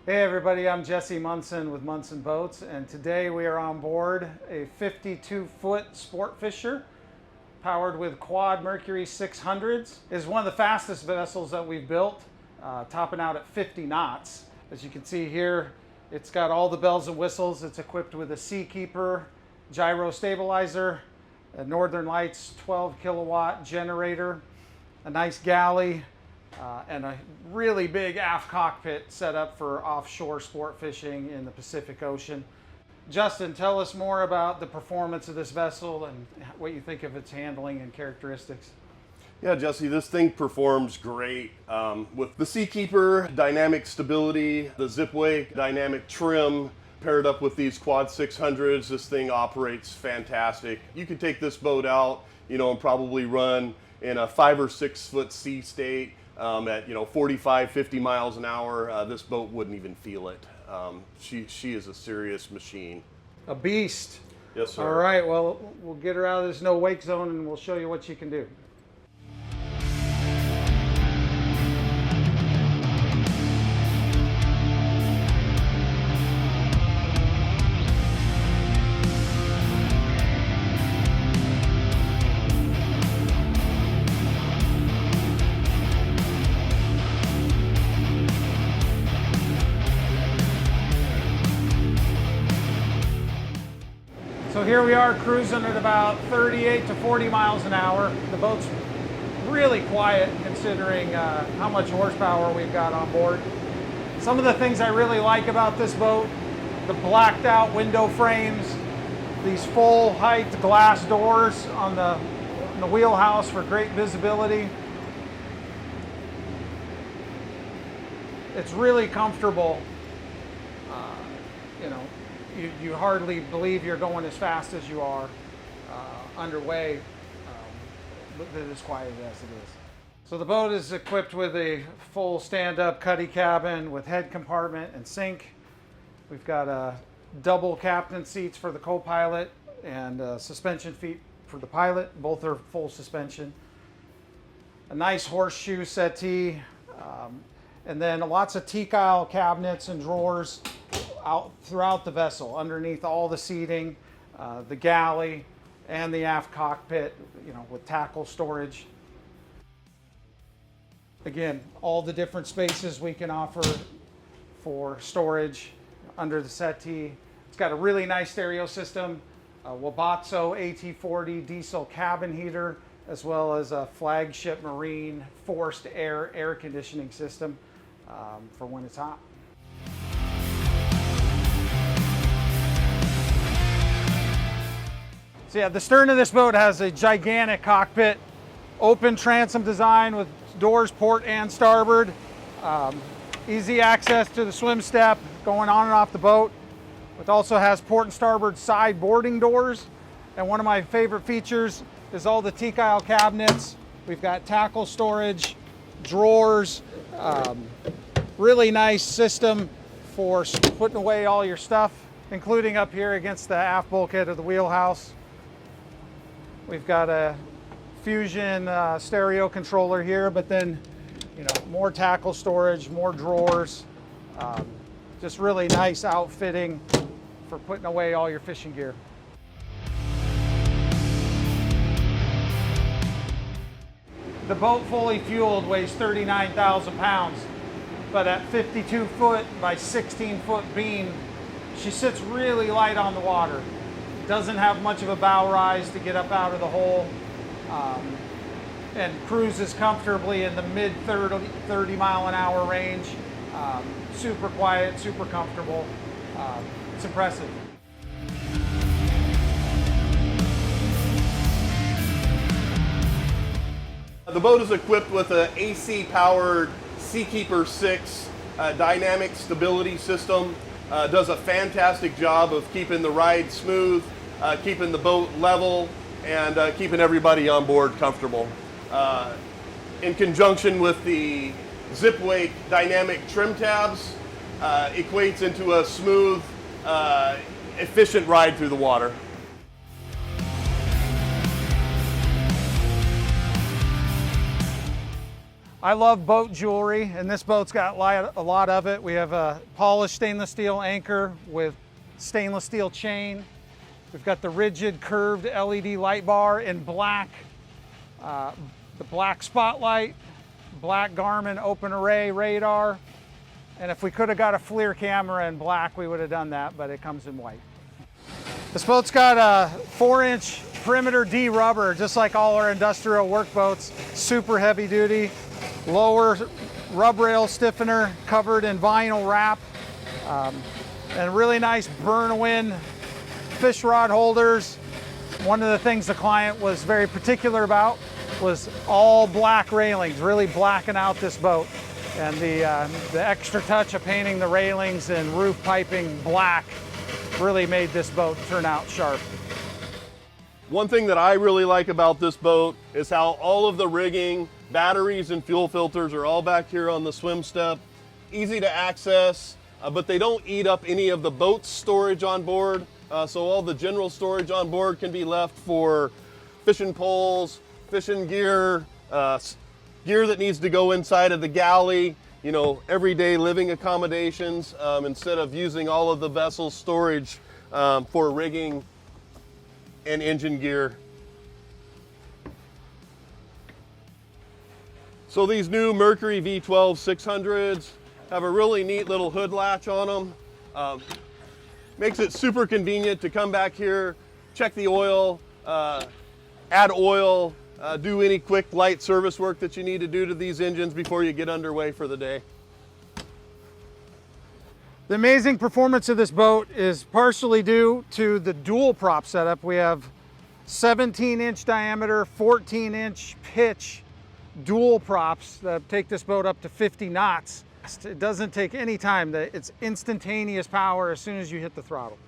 Hey everybody, I'm Jesse Munson with Munson Boats, and today we are on board a 52-foot sport fisher powered with quad Mercury 600s. It's one of the fastest vessels that we've built, topping out at 50 knots. As you can see here, it's got all the bells and whistles. It's equipped with a Seakeeper gyro stabilizer, a Northern Lights 12 kilowatt generator, a nice galley, and a really big aft cockpit set up for offshore sport fishing in the Pacific Ocean. Justin, tell us more about the performance of this vessel and what you think of its handling and characteristics. Yeah, Jesse, this thing performs great with the Seakeeper dynamic stability, the Zipwake dynamic trim, paired up with these quad 600s. This thing operates fantastic. You could take this boat out, and probably run in a 5 or 6 foot sea state at 45, 50 miles an hour. This boat wouldn't even feel it. She is a serious machine. A beast. Yes, sir. All right, well, we'll get her out of this no wake zone and we'll show you what she can do. So here we are cruising at about 38 to 40 miles an hour. The boat's really quiet considering how much horsepower we've got on board. Some of the things I really like about this boat: the blacked out window frames, these full height glass doors on the wheelhouse for great visibility. It's really comfortable. You hardly believe you're going as fast as you are underway, as quiet as it is. So the boat is equipped with a full stand-up cuddy cabin with head compartment and sink. We've got double captain seats for the co-pilot and suspension feet for the pilot. Both are full suspension. A nice horseshoe settee, and then lots of teak aisle cabinets and drawers out throughout the vessel, underneath all the seating, the galley, and the aft cockpit, with tackle storage. Again, all the different spaces we can offer for storage under the settee. It's got a really nice stereo system, a Wabatso AT40 diesel cabin heater, as well as a flagship marine forced air conditioning system for when it's hot. So yeah, the stern of this boat has a gigantic cockpit, open transom design with doors port and starboard, easy access to the swim step going on and off the boat. It also has port and starboard side boarding doors, and one of my favorite features is all the teak aisle cabinets. We've got tackle storage, drawers, really nice system for putting away all your stuff, including up here against the aft bulkhead of the wheelhouse. We've got a Fusion stereo controller here, but then, more tackle storage, more drawers, just really nice outfitting for putting away all your fishing gear. The boat fully fueled weighs 39,000 pounds, but at 52 foot by 16 foot beam, she sits really light on the water. Doesn't have much of a bow rise to get up out of the hole, and cruises comfortably in the mid 30 mile an hour range. Super quiet, super comfortable. It's impressive. The boat is equipped with an AC powered Seakeeper 6 dynamic stability system. Does a fantastic job of keeping the ride smooth, keeping the boat level, and keeping everybody on board comfortable. In conjunction with the Zipwake dynamic trim tabs, equates into a smooth, efficient ride through the water. I love boat jewelry, and this boat's got a lot of it. We have a polished stainless steel anchor with stainless steel chain. We've got the rigid curved LED light bar in black, the black spotlight, black Garmin open array radar, and if we could have got a FLIR camera in black, we would have done that, but it comes in white. This boat's got a 4-inch perimeter D rubber, just like all our industrial work boats, super heavy duty, lower rub rail stiffener covered in vinyl wrap, and really nice burn-wind fish rod holders. One of the things the client was very particular about was all black railings, really blacking out this boat. And the extra touch of painting the railings and roof piping black really made this boat turn out sharp. One thing that I really like about this boat is how all of the rigging, batteries and fuel filters are all back here on the swim step. Easy to access, but they don't eat up any of the boat's storage on board. So all the general storage on board can be left for fishing poles, fishing gear, gear that needs to go inside of the galley, you know, everyday living accommodations, instead of using all of the vessel storage for rigging and engine gear. So these new Mercury V12 600s have a really neat little hood latch on them. Makes it super convenient to come back here, check the oil, add oil, do any quick light service work that you need to do to these engines before you get underway for the day. The amazing performance of this boat is partially due to the dual prop setup. We have 17-inch diameter, 14-inch pitch dual props that take this boat up to 50 knots. It doesn't take any time. It's instantaneous power as soon as you hit the throttle.